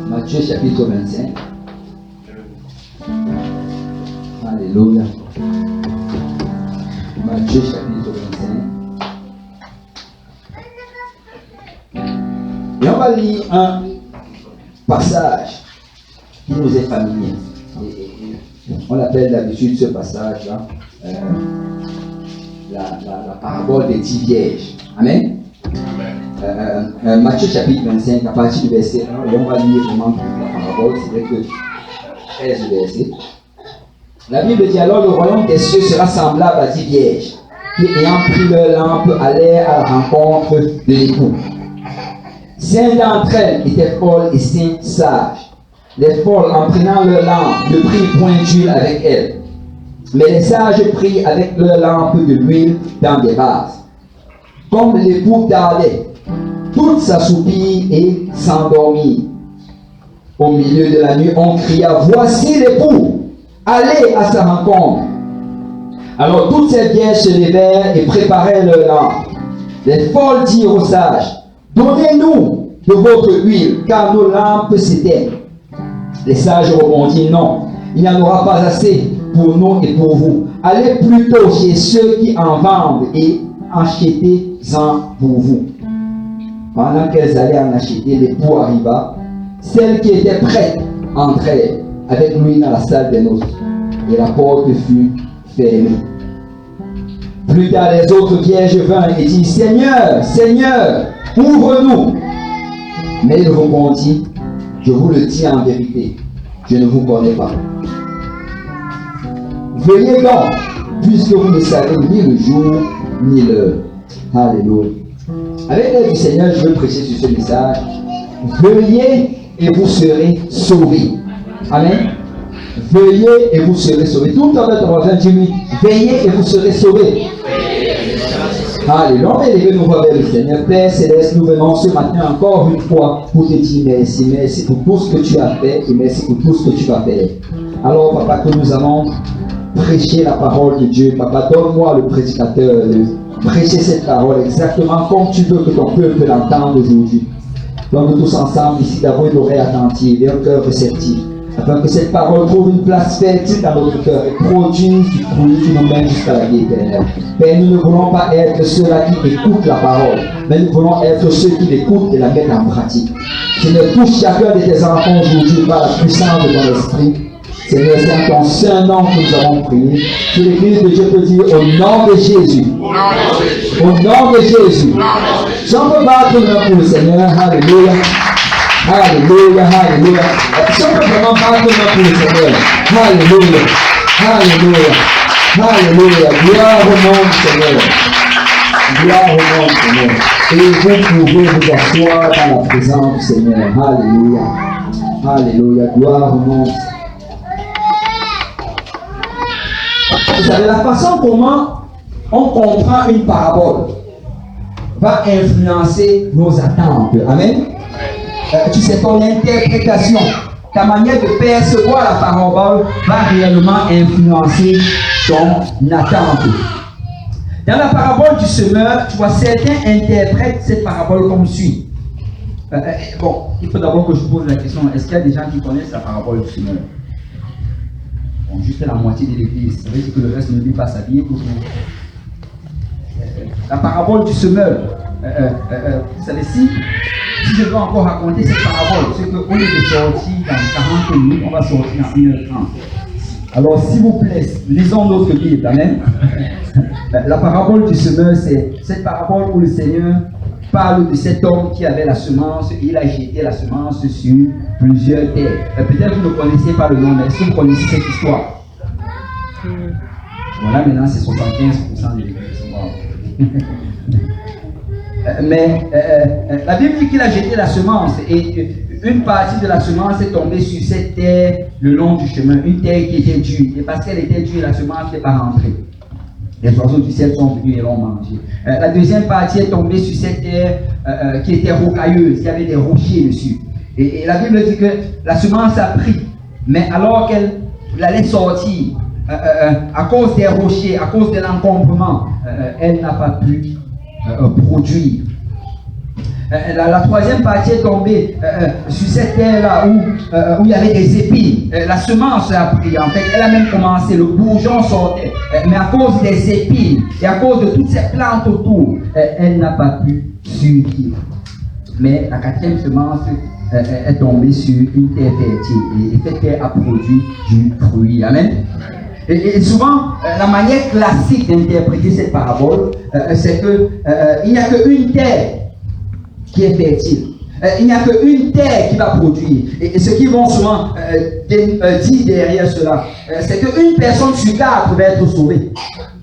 Matthieu chapitre 25. Alléluia. Matthieu chapitre 25. Et on va lire un passage qui nous est familier. On appelle d'habitude ce passage-là la parabole des 10 vierges. Amen. Matthieu chapitre 25, à partir du verset 1, et on va lire vraiment la parabole, c'est vrai que 13 versets. La Bible dit alors: le royaume des cieux sera semblable à 10 vierges qui, ayant pris leur lampe, allèrent à la rencontre de l'époux. 5 d'entre elles étaient folles et 5 sages. Les folles, en prenant leur lampe, ne prirent point d'huile avec elles. Mais les sages prirent avec leur lampe de l'huile dans des vases. Comme l'époux tardait, toutes s'assoupirent et s'endormirent. Au milieu de la nuit, on cria: voici l'époux, allez à sa rencontre. Alors toutes ces vierges se levèrent et préparèrent leur lampe. Les folles dirent aux sages: donnez-nous de votre huile, car nos lampes s'éteignent. Les sages répondirent: non, il n'y en aura pas assez pour nous et pour vous. Allez plutôt chez ceux qui en vendent et achetez-en pour vous. Pendant qu'elles allaient en acheter, l'époux arriva. Celles qui étaient prêtes entrèrent avec lui dans la salle des noces, et la porte fut fermée. Plus tard, les autres vierges vinrent et dirent: Seigneur, Seigneur, ouvre-nous. Mais il répondit: je vous le dis en vérité, je ne vous connais pas. Veuillez donc, puisque vous ne savez ni le jour ni l'heure. Alléluia. Avec l'aide du Seigneur, je veux prêcher sur ce message. Veuillez et vous serez sauvés. Amen. Veuillez et vous serez sauvés. Tout en votre voisin, dis-lui: veillez et vous serez sauvés. Alléluia. On va élever nos voix vers le Seigneur. Père Céleste, nous venons ce matin encore une fois pour te dire merci. Merci pour tout ce que tu as fait et merci pour tout ce que tu vas faire. Alors, Papa, que nous allons prêcher la parole de Dieu. Papa, donne-moi le prédicateur de prêcher cette parole exactement comme tu veux que ton peuple l'entende aujourd'hui. Donc, tous ensemble ici, d'avoir une oreille attentive et un cœur réceptif, afin que cette parole trouve une place fertile dans notre cœur et produise du fruit qui nous mène jusqu'à la vie éternelle. Père, nous ne voulons pas être ceux-là qui écoutent la parole, mais nous voulons être ceux qui l'écoutent et la mettent en pratique. Seigneur, touche chacun de tes enfants aujourd'hui par la puissance de ton esprit. Seigneur, c'est en ton saint nom que nous avons prié. Que l'Église de Dieu peut dire: au nom de Jésus. Au nom de Jésus. Si on peut battre le nom pour le Seigneur, alléluia. Alléluia, alléluia. Si on peut vraiment battre le nom pour le Seigneur, alléluia. Alléluia. Alléluia. Gloire au nom du Seigneur. Gloire au nom du Seigneur. Et vous pouvez vous asseoir dans la présence du Seigneur. Alléluia. Alléluia. Gloire au nom du Seigneur. Vous savez, la façon comment on comprend une parabole va influencer nos attentes. Amen. Tu sais, ton interprétation, ta manière de percevoir la parabole va réellement influencer ton attente. Dans la parabole du semeur, tu vois, certains interprètent cette parabole comme suit. Bon, il faut d'abord que je pose la question: est-ce qu'il y a des gens qui connaissent la parabole du semeur? Bon, juste la moitié de l'église. Ça veut dire que le reste ne lit pas sa Bible. La parabole du semeur. Vous savez, si je dois encore raconter cette parabole, c'est qu'au lieu de sortir dans 40 minutes, on va sortir dans 1h30. Alors, s'il vous plaît, lisons notre Bible. Amen. La parabole du semeur, c'est cette parabole où le Seigneur parle de cet homme qui avait la semence et il a jeté la semence sur plusieurs terres. Peut-être vous ne connaissez pas le nom, mais est-ce que vous connaissez cette histoire? Voilà, maintenant c'est 75% de l'église. Mais la Bible dit qu'il a jeté la semence et une partie de la semence est tombée sur cette terre le long du chemin, une terre qui était dure. Et parce qu'elle était dure, la semence n'est pas rentrée. Les oiseaux du ciel sont venus et l'ont mangé. La deuxième partie est tombée sur cette terre qui était rocailleuse, il y avait des rochers dessus. Et la Bible dit que la semence a pris, mais alors qu'elle allait sortir, à cause des rochers, à cause de l'encombrement, elle n'a pas pu produire. La troisième partie est tombée sur cette terre-là où il y avait des épines. La semence a pris, en fait, elle a même commencé, le bourgeon sortait. Mais à cause des épines et à cause de toutes ces plantes autour, elle n'a pas pu survivre. Mais la quatrième semence est tombée sur une terre fertile. Et cette terre a produit du fruit. Amen. Et souvent, la manière classique d'interpréter cette parabole, c'est qu'il n'y a qu'une terre qui est fertile. Il n'y a qu'une terre qui va produire. Et ce qu'ils vont souvent dire derrière cela, c'est qu'une personne sur 4 va être sauvée.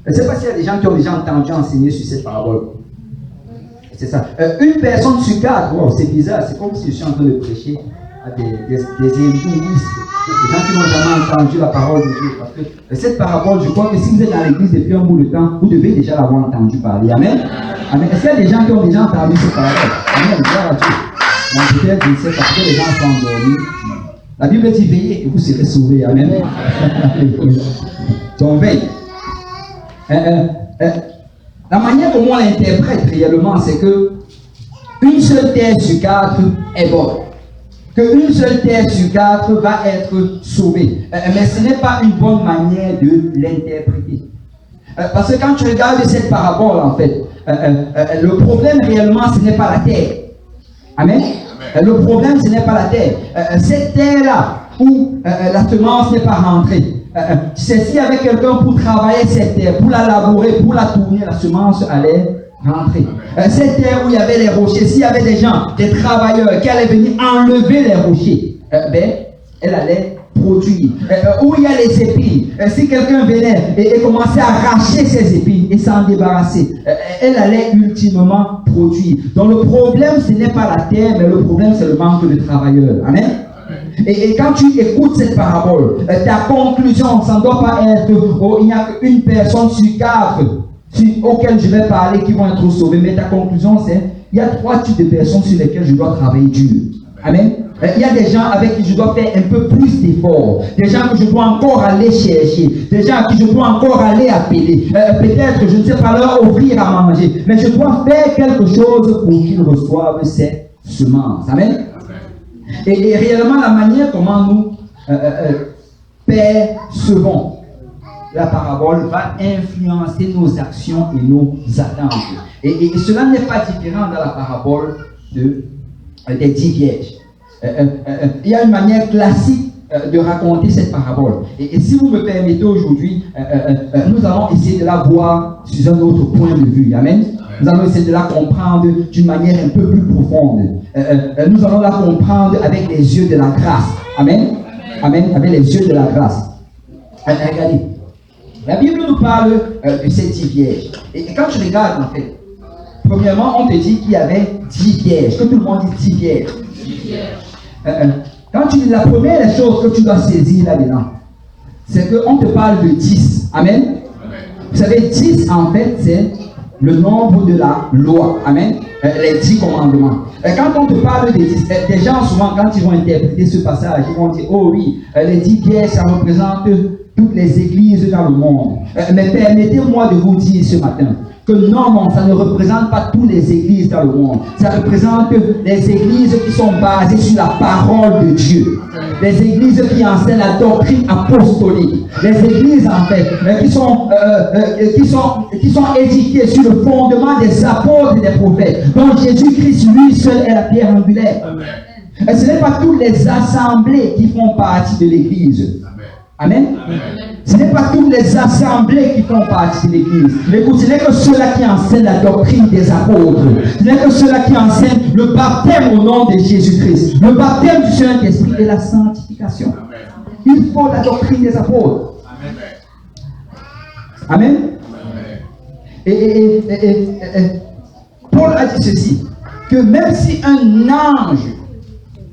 Je ne sais pas s'il y a des gens qui ont déjà entendu enseigner sur cette parabole. C'est ça. Une personne sur 4, wow, c'est bizarre, c'est comme si je suis en train de prêcher à des hindouistes, des gens qui n'ont jamais entendu la parole de Dieu. Parce que cette parabole, je crois que si vous êtes dans l'église depuis un bout de temps, vous devez déjà l'avoir entendu parler. Amen. Amen. Est-ce qu'il y a des gens qui ont déjà entendu cette parabole? Amen. Gloire à Dieu. Donc peut-être, je sais, parce que les gens sont endormis. La Bible dit veillez et vous serez sauvés. Amen. Donc veille. La manière dont on l'interprète réellement, c'est que une seule terre sur 4 est bonne. Qu'une seule terre sur 4 va être sauvée. Mais ce n'est pas une bonne manière de l'interpréter. Parce que quand tu regardes cette parabole, en fait, le problème réellement, ce n'est pas la terre. Amen. Le problème, ce n'est pas la terre. Cette terre-là, où la semence n'est pas rentrée, c'est s'il y avait quelqu'un pour travailler cette terre, pour la labourer, pour la tourner, la semence allait rentrer. Cette terre où il y avait les rochers, s'il y avait des gens, des travailleurs qui allaient venir enlever les rochers, elle allait produire. Où il y a les épines, si quelqu'un venait et commençait à arracher ces épines et s'en débarrasser, elle allait ultimement produire. Donc le problème, ce n'est pas la terre, mais le problème, c'est le manque de travailleurs. Amen. Et quand tu écoutes cette parabole, ta conclusion, ça ne doit pas être il n'y a qu'une personne sur 4 auxquelles je vais parler qui vont être sauvées, mais ta conclusion c'est il y a 3 types de personnes sur lesquelles je dois travailler dur. Amen. Il y a des gens avec qui je dois faire un peu plus d'efforts, des gens que je dois encore aller chercher, des gens à qui je dois encore aller appeler. Peut-être, je ne sais pas, leur offrir à manger, mais je dois faire quelque chose pour qu'ils reçoivent cette semence. Amen. Et réellement, la manière comment nous percevons la parabole va influencer nos actions et nos attentes. Et cela n'est pas différent dans la parabole des 10 vierges. Il y a une manière classique de raconter cette parabole. Et si vous me permettez aujourd'hui, nous allons essayer de la voir sur un autre point de vue. Amen. Nous allons essayer de la comprendre d'une manière un peu plus profonde. Nous allons la comprendre avec les yeux de la grâce. Amen. Amen. Avec les yeux de la grâce. Regardez. La Bible nous parle de ces 10 vierges. Et quand tu regardes, en fait, premièrement, on te dit qu'il y avait 10 vierges. Que tout le monde dit 10 vierges. Quand tu dis la première chose que tu dois saisir là-dedans, c'est qu'on te parle de 10. Amen. Vous savez, 10, en fait, c'est le nombre de la loi. Amen. Les 10 commandements. Quand on te parle des 10, des gens souvent, quand ils vont interpréter ce passage, ils vont dire, oh oui, les 10 vierges, ça représente toutes les églises dans le monde. Mais permettez-moi de vous dire ce matin que non, ça ne représente pas toutes les églises dans le monde. Ça représente les églises qui sont basées sur la parole de Dieu. Les églises qui enseignent la doctrine apostolique. Les églises, en fait, qui sont édifiées sur le fondement des apôtres et des prophètes. Donc Jésus-Christ, lui seul, est la pierre angulaire. Et ce n'est pas toutes les assemblées qui font partie de l'église. Amen. Ce n'est pas toutes les assemblées qui font partie de l'église. Écoute, ce n'est que ceux-là qui enseignent la doctrine des apôtres. Ce n'est que ceux-là qui enseignent le baptême au nom de Jésus-Christ. Le baptême du Saint-Esprit et la sanctification. Il faut la doctrine des apôtres. Amen. Et Paul a dit ceci, que même si un ange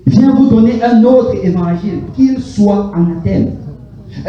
vient vous donner un autre évangile, qu'il soit anathème.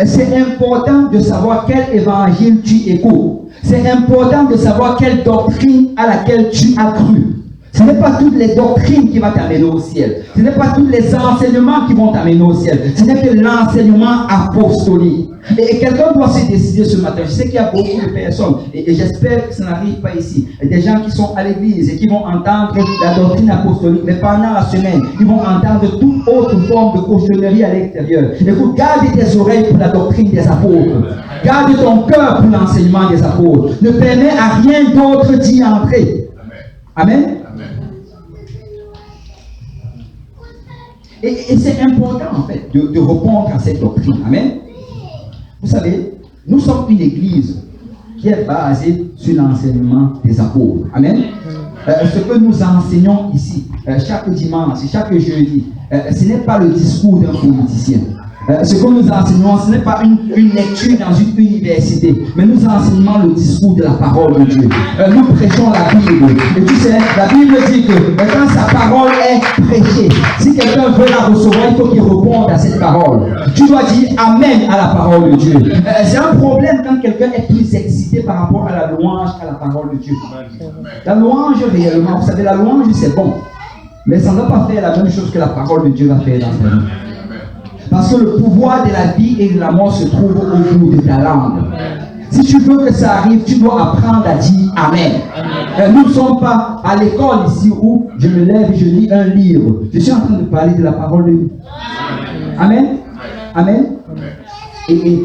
C'est important de savoir quel évangile tu écoutes. C'est important de savoir quelle doctrine à laquelle tu as cru. Ce n'est pas toutes les doctrines qui vont t'amener au ciel. Ce n'est pas tous les enseignements qui vont t'amener au ciel. Ce n'est que l'enseignement apostolique. Et quelqu'un doit se décider ce matin. Je sais qu'il y a beaucoup de personnes, et j'espère que ça n'arrive pas ici. Des gens qui sont à l'église et qui vont entendre la doctrine apostolique, mais pendant la semaine, ils vont entendre toute autre forme de cochonnerie à l'extérieur. Écoute, garde tes oreilles pour la doctrine des apôtres. Garde ton cœur pour l'enseignement des apôtres. Ne permets à rien d'autre d'y entrer. Amen. Et c'est important en fait de répondre à cette doctrine. Amen. Vous savez, nous sommes une église qui est basée sur l'enseignement des apôtres. Amen. Ce que nous enseignons ici, chaque dimanche, chaque jeudi, ce n'est pas le discours d'un politicien. Ce que nous enseignons, ce n'est pas une lecture dans une université, mais nous enseignons le discours de la parole de Dieu. Nous prêchons la Bible. Et tu sais, la Bible dit que quand sa parole est prêchée, si quelqu'un veut la recevoir, il faut qu'il réponde à cette parole. Tu dois dire Amen à la parole de Dieu. C'est un problème quand quelqu'un est plus excité par rapport à la louange qu'à la parole de Dieu. La louange, réellement, vous savez, la louange, c'est bon. Mais ça ne va pas faire la même chose que la parole de Dieu va faire dans ta vie. Parce que le pouvoir de la vie et de la mort se trouve au bout de ta langue. Si tu veux que ça arrive, tu dois apprendre à dire Amen. Nous ne sommes pas à l'école ici où je me lève et je lis un livre. Je suis en train de parler de la parole de Dieu. Amen. Amen. Et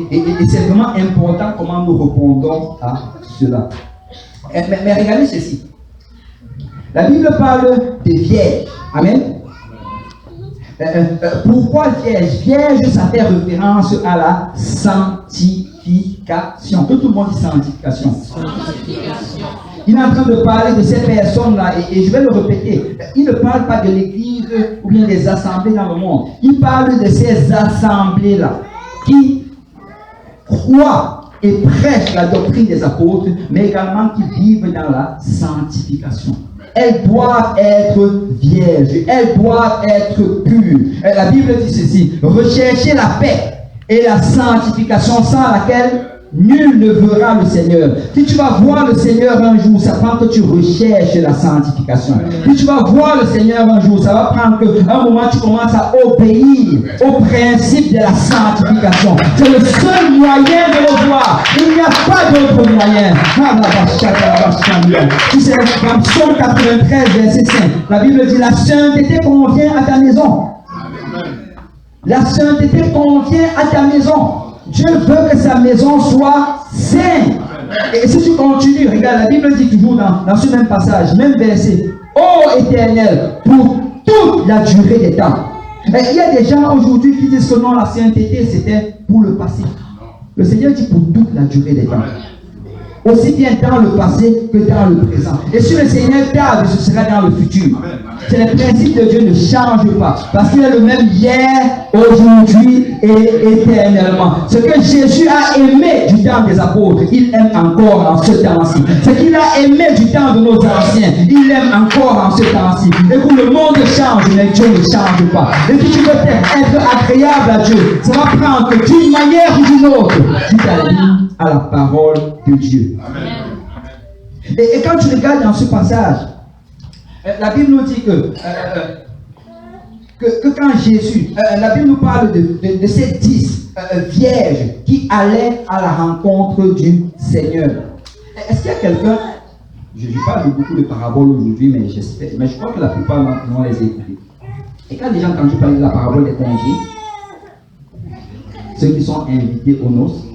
c'est vraiment important comment nous répondons à cela. Mais regardez ceci. La Bible parle des vierges. Amen. Pourquoi vierge? Vierge, ça fait référence à la sanctification. Que tout le monde dit sanctification. Il est en train de parler de ces personnes-là, et je vais le répéter. Il ne parle pas de l'église ou bien des assemblées dans le monde. Il parle de ces assemblées-là qui croient et prêchent la doctrine des apôtres, mais également qui vivent dans la sanctification. Elles doivent être vierges, elles doivent être pures. La Bible dit ceci: recherchez la paix et la sanctification sans laquelle nul ne verra le Seigneur. Si tu vas voir le Seigneur un jour, ça prend que tu recherches la sanctification. Si tu vas voir le Seigneur un jour, ça va prendre qu'à un moment tu commences à obéir au principe de la sanctification. C'est le seul moyen de le voir. Il n'y a pas d'autre moyen. Tu sais, dans Psaume 93, verset 5, la Bible dit: la sainteté convient à ta maison. La sainteté convient à ta maison. Dieu veut que sa maison soit sainte. Et si tu continues, regarde, la Bible dit toujours dans ce même passage, même verset: ô Éternel, pour toute la durée des temps. Et il y a des gens aujourd'hui qui disent que non, la sainteté c'était pour le passé. Le Seigneur dit pour toute la durée des temps. Aussi bien dans le passé que dans le présent. Et si le Seigneur tarde, ce sera dans le futur. C'est le principe de Dieu ne change pas. Parce qu'il est le même hier, aujourd'hui et éternellement. Ce que Jésus a aimé du temps des apôtres, il aime encore en ce temps-ci. Ce qu'il a aimé du temps de nos anciens, il aime encore en ce temps-ci. Et pour le monde change, mais Dieu ne change pas. Et si tu veux être agréable à Dieu, ça va prendre d'une manière ou d'une autre, tu t'allies à la parole de Dieu. Amen. Et quand tu regardes dans ce passage, la Bible nous dit que quand Jésus, la Bible nous parle de ces 10 vierges qui allaient à la rencontre du Seigneur. Est-ce qu'il y a quelqu'un, je parle beaucoup de paraboles aujourd'hui, mais je crois que la plupart vont les écouter. Et quand les gens entendent parler de la parabole des conviés, ceux qui sont invités aux noces,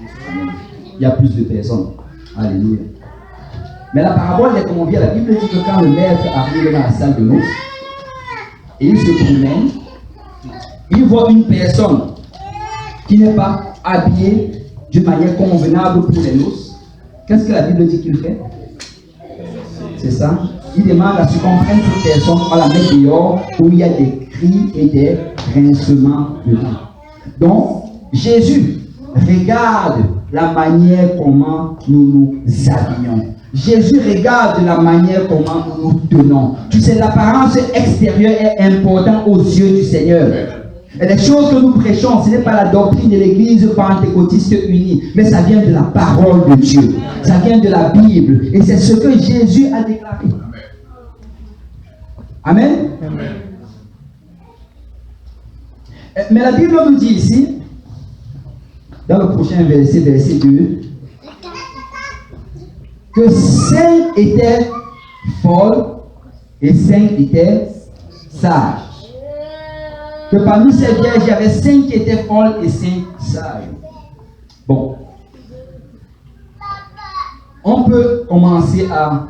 il y a plus de personnes. Alléluia. Mais la parabole des conviés, la Bible dit que quand le maître arrive dans la salle de noces, et il se promène, il voit une personne qui n'est pas habillée d'une manière convenable pour les noces. Qu'est-ce que la Bible dit qu'il fait? C'est ça. Il demande à ce qu'on prenne cette personne, on la met dehors où il y a des cris et des grincements de dents. Donc, Jésus regarde la manière comment nous nous habillons. Jésus regarde la manière comment nous nous tenons. Tu sais, l'apparence extérieure est importante aux yeux du Seigneur. Et les choses que nous prêchons, ce n'est pas la doctrine de l'église pentecôtiste unie, mais ça vient de la parole de Dieu. Ça vient de la Bible. Et c'est ce que Jésus a déclaré. Amen. Amen. Mais la Bible nous dit ici, dans le prochain verset, verset 2, que 5 étaient folles et 5 étaient sages. Que parmi ces vierges, il y avait 5 qui étaient folles et 5 sages. Bon. On peut commencer à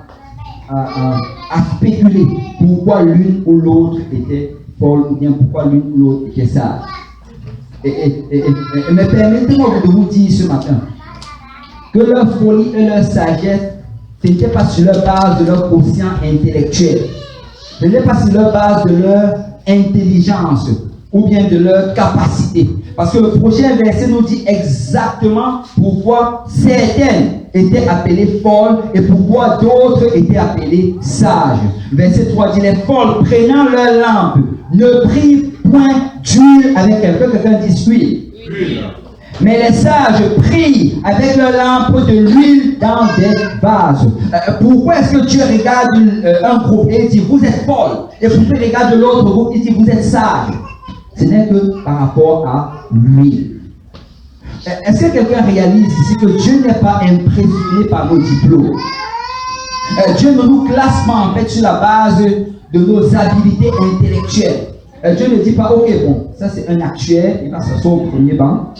spéculer pourquoi l'une ou l'autre était folle ou bien pourquoi l'une ou l'autre était sage. Mais permettez-moi de vous dire ce matin que leur folie et leur sagesse, ce n'était pas sur la base de leur quotient intellectuel, ce n'était pas sur la base de leur intelligence ou bien de leur capacité. Parce que le prochain verset nous dit exactement pourquoi certaines étaient appelées folles et pourquoi d'autres étaient appelées sages. Verset 3 dit: les folles, prenant leur lampe, ne prient point d'huile avec elle. Quelqu'un dit huile. Mais les sages prient avec leur lampe de l'huile dans des vases. Pourquoi est-ce que Dieu regarde un groupe et il dit vous êtes folles, et puis il regarde l'autre groupe et il dit vous êtes sages? Ce n'est que par rapport à l'huile. Est-ce que quelqu'un réalise ici que Dieu n'est pas impressionné par nos diplômes? Dieu ne nous classe pas en fait sur la base de nos habiletés intellectuelles. Dieu ne dit pas, ok, bon, ça c'est un actuel, il va s'asseoir au premier banc.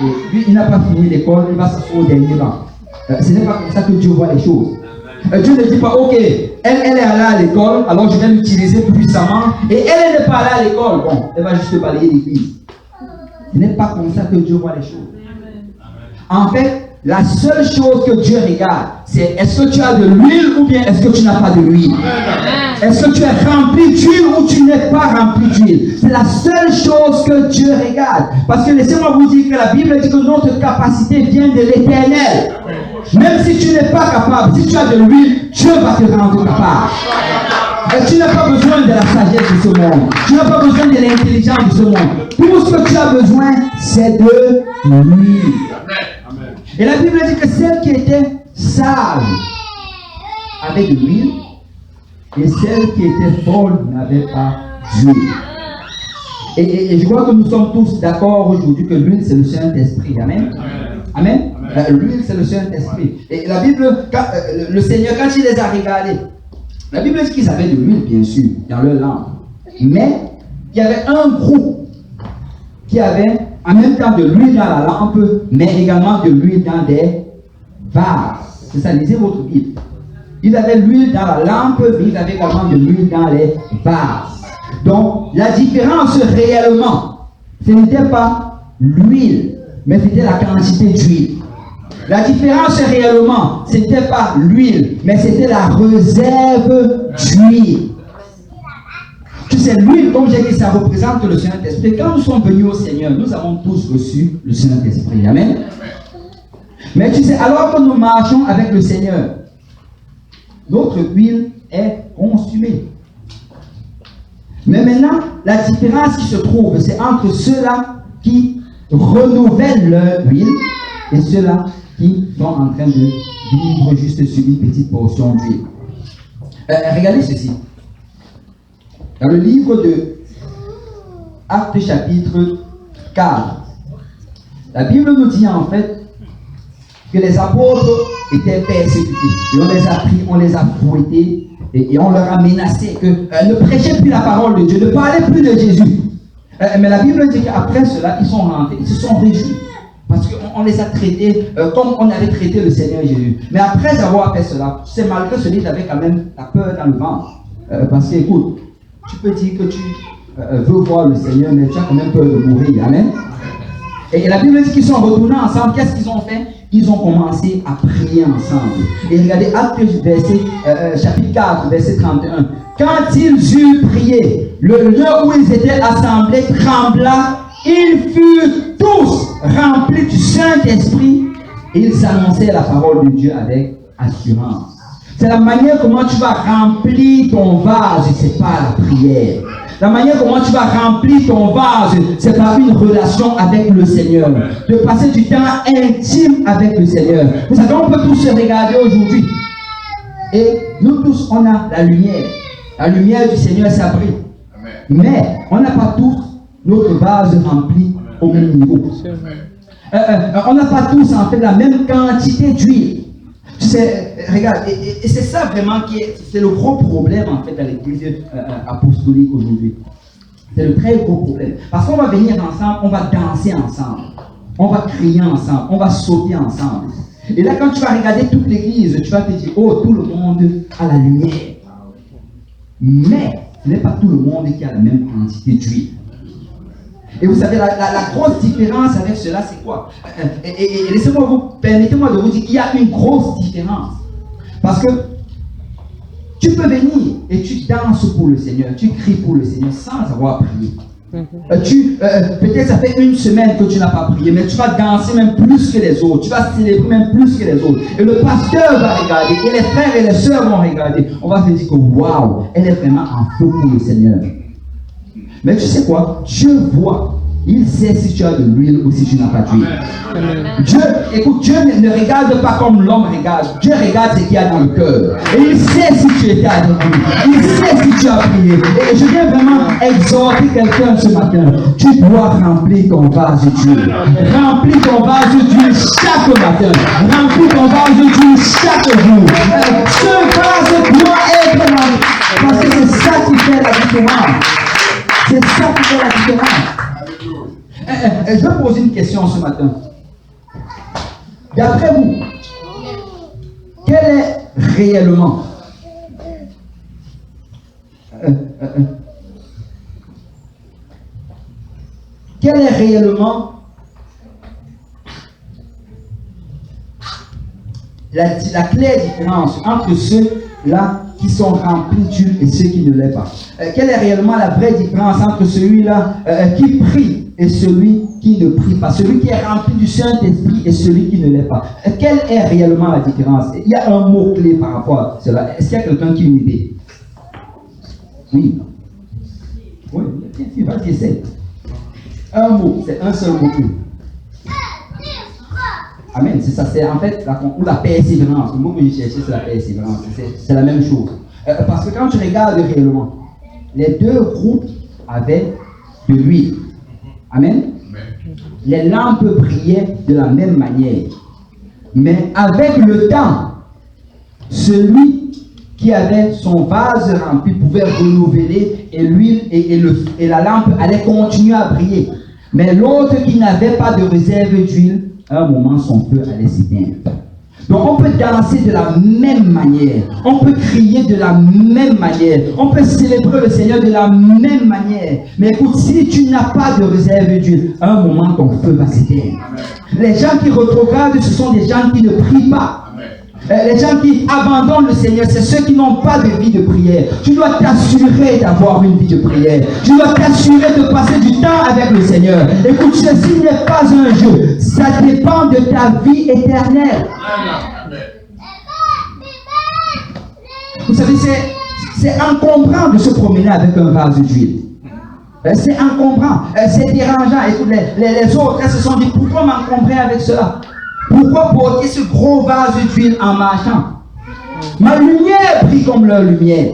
Et lui, il n'a pas fini l'école, il va s'asseoir au dernier banc. Ce n'est pas comme ça que Dieu voit les choses. Dieu ne dit pas, ok, elle est allée à l'école, alors je vais l'utiliser puissamment. Et elle n'est pas allée à l'école, bon, elle va juste balayer l'église. Ce n'est pas comme ça que Dieu voit les choses. En fait, la seule chose que Dieu regarde, c'est est-ce que tu as de l'huile ou bien est-ce que tu n'as pas de l'huile? Est-ce que tu es rempli d'huile ou tu n'es pas rempli d'huile? C'est la seule chose que Dieu regarde. Parce que laissez-moi vous dire que la Bible dit que notre capacité vient de l'Éternel. Même si tu n'es pas capable, si tu as de l'huile, Dieu va te rendre capable. Et tu n'as pas besoin de la sagesse de ce monde. Tu n'as pas besoin de l'intelligence de ce monde. Tout ce que tu as besoin, c'est de l'huile. Et la Bible dit que celle qui était sage avait de l'huile et celle qui était folle n'avait pas d'huile. Et je crois que nous sommes tous d'accord aujourd'hui que l'huile c'est le Saint-Esprit. Amen. Amen. L'huile c'est le Saint-Esprit. Et la Bible, le Seigneur, quand il les a regardés, la Bible dit qu'ils avaient de l'huile, bien sûr, dans leur lampe. Mais il y avait un groupe qui avait en même temps de l'huile dans la lampe, mais également de l'huile dans des vases. C'est ça, lisez votre Bible. Il avait l'huile dans la lampe, mais il avait également de l'huile dans les vases. Donc, la différence réellement, ce n'était pas l'huile, mais c'était la quantité d'huile. La différence réellement, ce n'était pas l'huile, mais c'était la réserve d'huile. Tu sais, l'huile, comme j'ai dit, ça représente le Saint-Esprit. Quand nous sommes venus au Seigneur, nous avons tous reçu le Saint-Esprit. Amen. Mais tu sais, alors que nous marchons avec le Seigneur, notre huile est consumée. Mais maintenant, la différence qui se trouve, c'est entre ceux-là qui renouvellent leur huile et ceux-là qui sont en train de vivre juste sur une petite portion d'huile. Regardez ceci. Dans le livre de Actes chapitre 4, la Bible nous dit en fait que les apôtres étaient persécutés. Et on les a pris, on les a fouettés et on leur a menacé que ne prêchaient plus la parole de Dieu, ne parlaient plus de Jésus. Mais la Bible dit qu'après cela, ils sont rentrés, ils se sont réjouis. Parce qu'on les a traités comme on avait traité le Seigneur Jésus. Mais après avoir fait cela, c'est malgré cela, ils avaient quand même la peur dans le ventre. Parce que, écoute, tu peux dire que tu veux voir le Seigneur, mais tu as quand même peur de mourir. Amen. Et la Bible dit qu'ils sont retournés ensemble. Qu'est-ce qu'ils ont fait? Ils ont commencé à prier ensemble. Et regardez, Actes chapitre 4, verset 31. Quand ils eurent prié, le lieu où ils étaient assemblés trembla. Ils furent tous remplis du Saint-Esprit et ils annonçaient la parole de Dieu avec assurance. C'est la manière comment tu vas remplir ton vase, c'est pas la prière. La manière comment tu vas remplir ton vase, c'est par une relation avec le Seigneur. De passer du temps intime avec le Seigneur. Vous savez, on peut tous se regarder aujourd'hui. Et nous tous, on a la lumière. La lumière du Seigneur s'abrite. Mais on n'a pas tous notre vase rempli au même niveau. On n'a pas tous en fait la même quantité d'huile. Regarde, et c'est ça vraiment c'est le gros problème en fait à l'église apostolique aujourd'hui. C'est le très gros problème. Parce qu'on va venir ensemble, on va danser ensemble, on va crier ensemble, on va sauter ensemble. Et là, quand tu vas regarder toute l'église, tu vas te dire, oh, tout le monde a la lumière. Mais ce n'est pas tout le monde qui a la même quantité d'huile. Et vous savez, la grosse différence avec cela, c'est quoi? Et permettez-moi de vous dire qu'il y a une grosse différence. Parce que tu peux venir et tu danses pour le Seigneur, tu cries pour le Seigneur sans avoir prié. Peut-être ça fait une semaine que tu n'as pas prié, mais tu vas danser même plus que les autres, tu vas célébrer même plus que les autres. Et le pasteur va regarder, et les frères et les sœurs vont regarder. On va se dire que waouh, elle est vraiment en feu pour le Seigneur. Mais tu sais quoi? Dieu voit. Il sait si tu as de l'huile ou si tu n'as pas d'huile. Dieu ne regarde pas comme l'homme regarde. Dieu regarde ce qu'il y a dans le cœur. Et il sait si tu étais avec lui. Il sait si tu as prié. Et je viens vraiment exhorter quelqu'un ce matin. Tu dois remplir ton vase d'huile. Remplis ton vase d'huile chaque matin. Remplis ton vase d'huile chaque jour. Ce vase doit être rempli. Parce que c'est ça qui fait la différence. C'est ça qui fait la différence. Je vais poser une question ce matin. D'après vous, quel est réellement la claire différence entre ceux-là qui sont remplis d'huile et ceux qui ne l'est pas? Quelle est réellement la vraie différence entre celui-là qui prie et celui qui ne prie pas? Celui qui est rempli du Saint-Esprit et celui qui ne l'est pas. Quelle est réellement la différence? Il y a un mot-clé par rapport à cela. Est-ce qu'il y a quelqu'un qui a une idée? Oui. Oui, vas-y, essaie. Un mot, c'est un seul mot-clé. Amen, c'est ça, c'est en fait la persévérance. Le mot que j'ai cherché, c'est la persévérance. C'est la même chose. Parce que quand tu regardes réellement, les deux groupes avaient de l'huile. Amen. Les lampes brillaient de la même manière. Mais avec le temps, celui qui avait son vase rempli pouvait renouveler et l'huile et la lampe allait continuer à briller. Mais l'autre qui n'avait pas de réserve d'huile, à un moment, son feu allait s'éteindre. Donc on peut danser de la même manière, on peut crier de la même manière, on peut célébrer le Seigneur de la même manière. Mais écoute, si tu n'as pas de réserve d'huile, à un moment ton feu va s'éteindre. Les gens qui rétrogradent, ce sont des gens qui ne prient pas. Les gens qui abandonnent le Seigneur, c'est ceux qui n'ont pas de vie de prière. Tu dois t'assurer d'avoir une vie de prière. Tu dois t'assurer de passer du temps avec le Seigneur. Écoute, ceci n'est pas un jeu. Ça dépend de ta vie éternelle. Vous savez, c'est encombrant de se promener avec un vase d'huile. C'est encombrant. C'est dérangeant. Écoute, les autres, elles se sont dit, pourquoi m'encombrer avec cela? Pourquoi porter ce gros vase d'huile en marchant? Ma lumière brille comme leur lumière.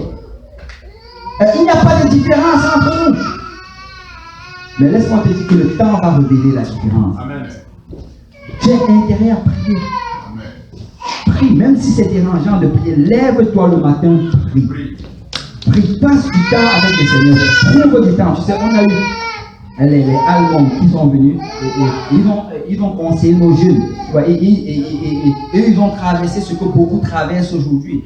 Il n'y a pas de différence entre nous. Mais laisse-moi te dire que le temps va révéler la différence. Amen. Tu as intérêt à prier. Amen. Prie, même si c'est dérangeant de prier. Lève-toi le matin, prie. Prie, passe du temps avec le Seigneur. Trouve du temps. Tu sais, on a eu les Allemands qui sont venus et ils ont conseillé nos jeunes. Et ils ont traversé ce que beaucoup traversent aujourd'hui.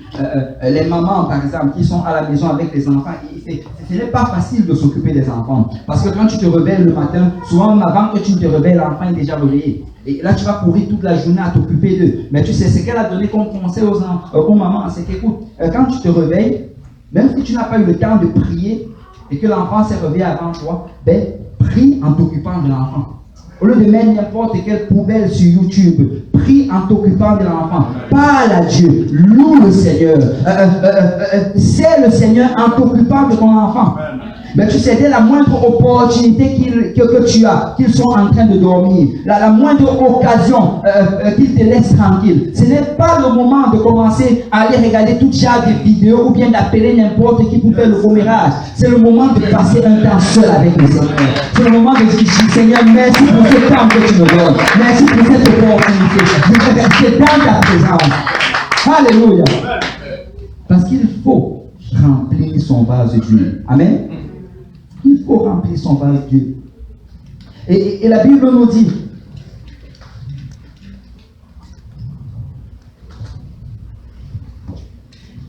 Les mamans, par exemple, qui sont à la maison avec les enfants, ce n'est pas facile de s'occuper des enfants. Parce que quand tu te réveilles le matin, souvent avant que tu ne te réveilles, l'enfant est déjà réveillé. Et là, tu vas courir toute la journée à t'occuper d'eux. Mais tu sais, ce qu'elle a donné comme conseil aux mamans, c'est qu'écoute, quand tu te réveilles, même si tu n'as pas eu le temps de prier et que l'enfant s'est réveillé avant toi, prie en t'occupant de l'enfant. Au lieu de mettre n'importe quelle poubelle sur YouTube, prie en t'occupant de l'enfant. Parle à Dieu, loue le Seigneur. C'est le Seigneur en t'occupant de ton enfant. Mais tu sais, dès la moindre opportunité que tu as, qu'ils sont en train de dormir, la moindre occasion qu'ils te laissent tranquille, ce n'est pas le moment de commencer à aller regarder tout genre de vidéos ou bien d'appeler n'importe qui pour faire le commérage. C'est le moment de passer un temps seul avec le Seigneur. C'est le moment de dire, Seigneur, merci pour ce temps que tu me donnes. Merci pour cette opportunité. Je vais rester dans ta présence. Alléluia. Parce qu'il faut remplir son vase d'huile. Amen. Il faut remplir son vase d'huile. Et la Bible nous dit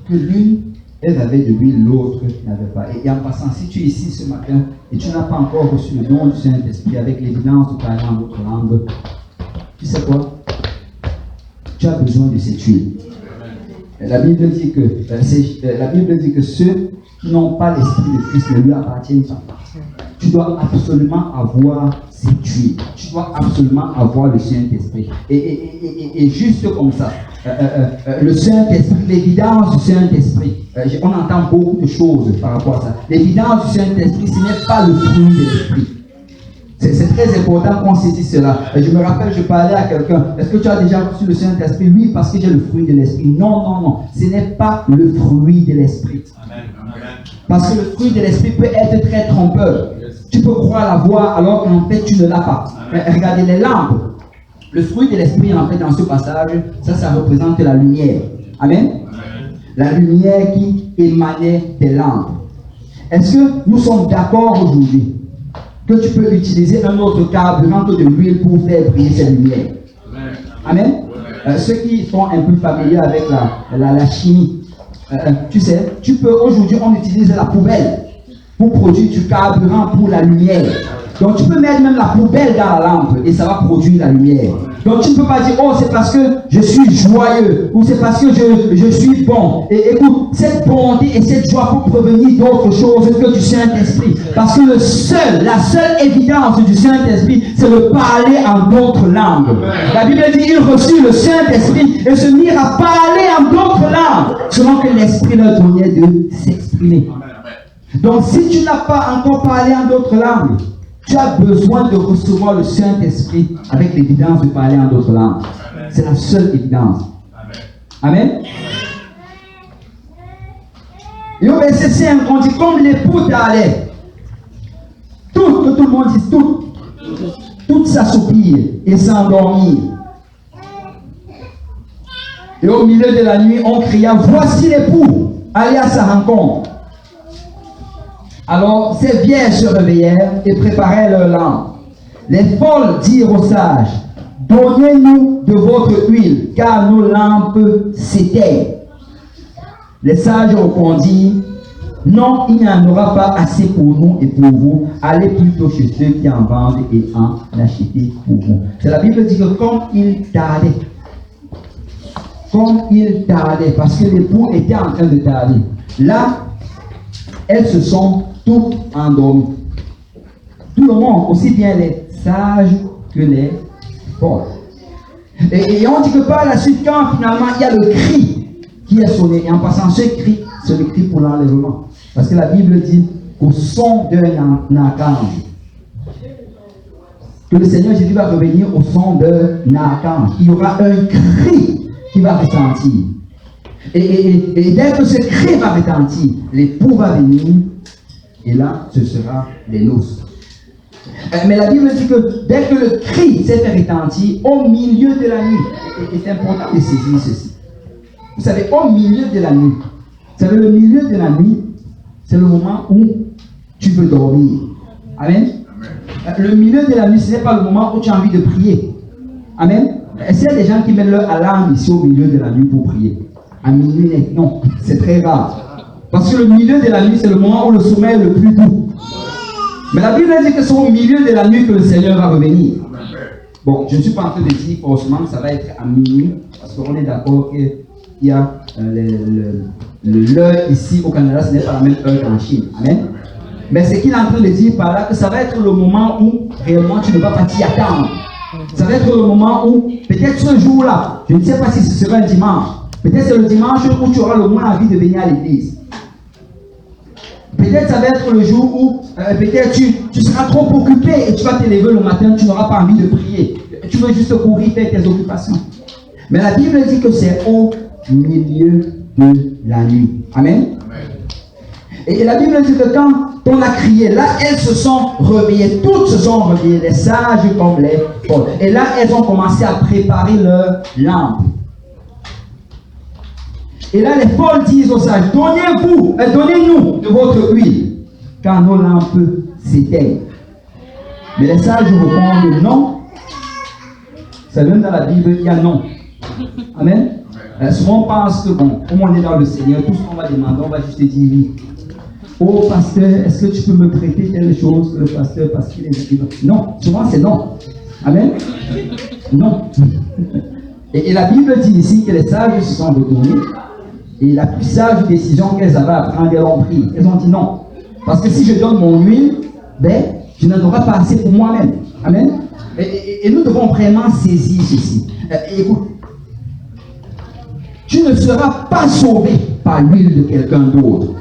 que l'une, elle avait de l'huile, l'autre n'avait pas. Et en passant, si tu es ici ce matin et tu n'as pas encore reçu le don du Saint-Esprit avec l'évidence de parler en d'autres langues, tu sais quoi? Tu as besoin de cette huile. La Bible dit que ceux qui n'ont pas l'Esprit de Christ ne lui appartiennent pas. Tu dois absolument avoir cette huile. Tu dois absolument avoir le Saint-Esprit. Et juste comme ça, le Saint-Esprit, l'évidence du Saint-Esprit, on entend beaucoup de choses par rapport à ça. L'évidence du Saint-Esprit, ce n'est pas le fruit de l'Esprit. C'est très important qu'on saisisse cela. Je me rappelle, je parlais à quelqu'un. Est-ce que tu as déjà reçu le Saint-Esprit? Oui, parce que j'ai le fruit de l'Esprit. Non, non, non. Ce n'est pas le fruit de l'Esprit. Parce que le fruit de l'Esprit peut être très trompeur. Tu peux croire l'avoir alors qu'en fait tu ne l'as pas. Regardez les lampes. Le fruit de l'Esprit, en fait, dans ce passage, ça représente la lumière. Amen. La lumière qui émanait des lampes. Est-ce que nous sommes d'accord aujourd'hui que tu peux utiliser un autre carburant que de l'huile pour faire briller cette lumière? Amen. Ceux qui sont un peu familiers avec la chimie, tu sais, tu peux aujourd'hui, on utilise la poubelle pour produire du carburant pour la lumière. Donc tu peux mettre même la poubelle dans la lampe et ça va produire la lumière. Donc tu ne peux pas dire, oh c'est parce que je suis joyeux ou c'est parce que je suis bon. Et écoute, cette bonté et cette joie pour provenir d'autre chose que du Saint-Esprit. Parce que la seule évidence du Saint-Esprit, c'est de parler en d'autres langues. La Bible dit, il reçut le Saint-Esprit et se mirent à parler en d'autres langues, selon que l'Esprit leur donnait de s'exprimer. Donc si tu n'as pas encore parlé en d'autres langues, tu as besoin de recevoir le Saint-Esprit avec l'évidence de parler en d'autres langues. C'est la seule évidence. Amen. Et au verset 5, on dit comme l'époux d'Alais. Que tout le monde dise tout s'assoupir et s'endormir. Et au milieu de la nuit, on cria, voici l'époux, allez à sa rencontre. Alors ces vierges se réveillèrent et préparèrent leur lampe. Les folles dirent aux sages, donnez-nous de votre huile, car nos lampes s'éteignent. Les sages répondirent, non, il n'y en aura pas assez pour nous et pour vous. Allez plutôt chez ceux qui en vendent et en achetez pour vous. C'est la Bible dit que comme il tardait, parce que l'époux était en train de tarder, là, elles se sont toutes endormies. Tout le monde, aussi bien les sages que les folles. Et on dit que par la suite, quand finalement il y a le cri qui est sonné, et en passant ce cri, c'est le cri pour l'enlèvement. Parce que la Bible dit qu'au son d'un archange, que le Seigneur Jésus va revenir au son d'un archange. Il y aura un cri qui va retentir. Et dès que ce cri va retentir, l'époux va venir, et là, ce sera les noces. Mais la Bible dit que dès que le cri s'est fait retentir, au milieu de la nuit, et c'est important de saisir ceci. Vous savez, au milieu de la nuit, vous savez, le milieu de la nuit, c'est le moment où tu veux dormir. Amen. Le milieu de la nuit, ce n'est pas le moment où tu as envie de prier. Amen. Est-ce qu'il y a des gens qui mettent leur alarme ici au milieu de la nuit pour prier? À minuit, non, c'est très rare. Parce que le milieu de la nuit, c'est le moment où le sommeil est le plus doux. Mais la Bible dit que c'est au milieu de la nuit que le Seigneur va revenir. Bon, je ne suis pas en train de dire forcément que ça va être à minuit, parce qu'on est d'accord qu'il y a l'heure ici au Canada, ce n'est pas la même heure qu'en Chine. Amen. Mais ce qu'il est en train de dire par là, que ça va être le moment où réellement tu ne vas pas t'y attendre. Ça va être le moment où, peut-être ce jour-là, je ne sais pas si ce sera un dimanche, peut-être c'est le dimanche où tu auras le moins envie de venir à l'église. Peut-être ça va être le jour où peut-être tu seras trop occupé et tu vas te lever le matin, tu n'auras pas envie de prier. Tu veux juste courir, faire tes occupations. Mais la Bible dit que c'est au milieu de la nuit. Amen. Et la Bible dit que quand on a crié, là, elles se sont réveillées. Toutes se sont réveillées, les sages comme les folles. Et là, elles ont commencé à préparer leur lampe. Et là, les folles disent aux sages, donnez-nous de votre huile, car nos lampes s'éteignent. Mais les sages répondent non. C'est même dans la Bible, il y a non. Amen. Souvent on pense que, bon, comme on est dans le Seigneur, tout ce qu'on va demander, on va juste dire oui. Oh pasteur, est-ce que tu peux me prêter telle chose que le pasteur, parce qu'il est libre? Non, souvent c'est non. Amen. Non. Et la Bible dit ici que les sages se sont retournés. Et la plus sage décision qu'elles avaient à prendre, elles ont pris. Elles ont dit non. Parce que si je donne mon huile, ben, je n'en aurai pas assez pour moi-même. Amen. Et nous devons vraiment saisir ceci. Écoute, tu ne seras pas sauvé par l'huile de quelqu'un d'autre.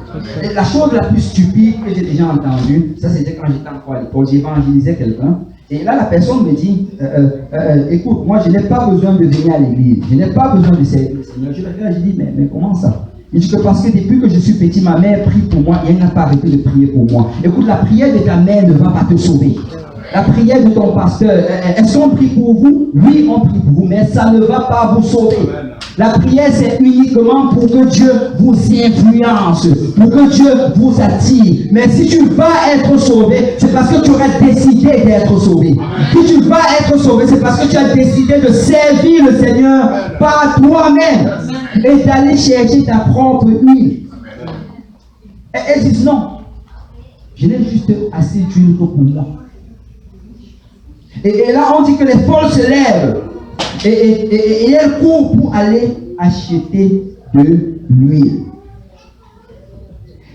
La chose la plus stupide que j'ai déjà entendue, ça c'était quand j'étais encore à l'école, j'évangélisais quelqu'un. Et là, la personne me dit, écoute, moi je n'ai pas besoin de venir à l'église, je n'ai pas besoin de servir le Seigneur. Je regarde, je dis, mais comment ça? Il dit que parce que depuis que je suis petit, ma mère prie pour moi et elle n'a pas arrêté de prier pour moi. Écoute, la prière de ta mère ne va pas te sauver. La prière de ton pasteur, est-ce qu'on prie pour vous? Oui, on prie pour vous, mais ça ne va pas vous sauver. La prière, c'est uniquement pour que Dieu vous influence, pour que Dieu vous attire. Mais si tu vas être sauvé, c'est parce que tu aurais décidé d'être sauvé. Si tu vas être sauvé, c'est parce que tu as décidé de servir le Seigneur par toi-même et d'aller chercher ta propre huile. Et elles disent non, je n'ai juste assez d'huile que pour moi. Et là, on dit que les folles se lèvent et elles courent pour aller acheter de l'huile.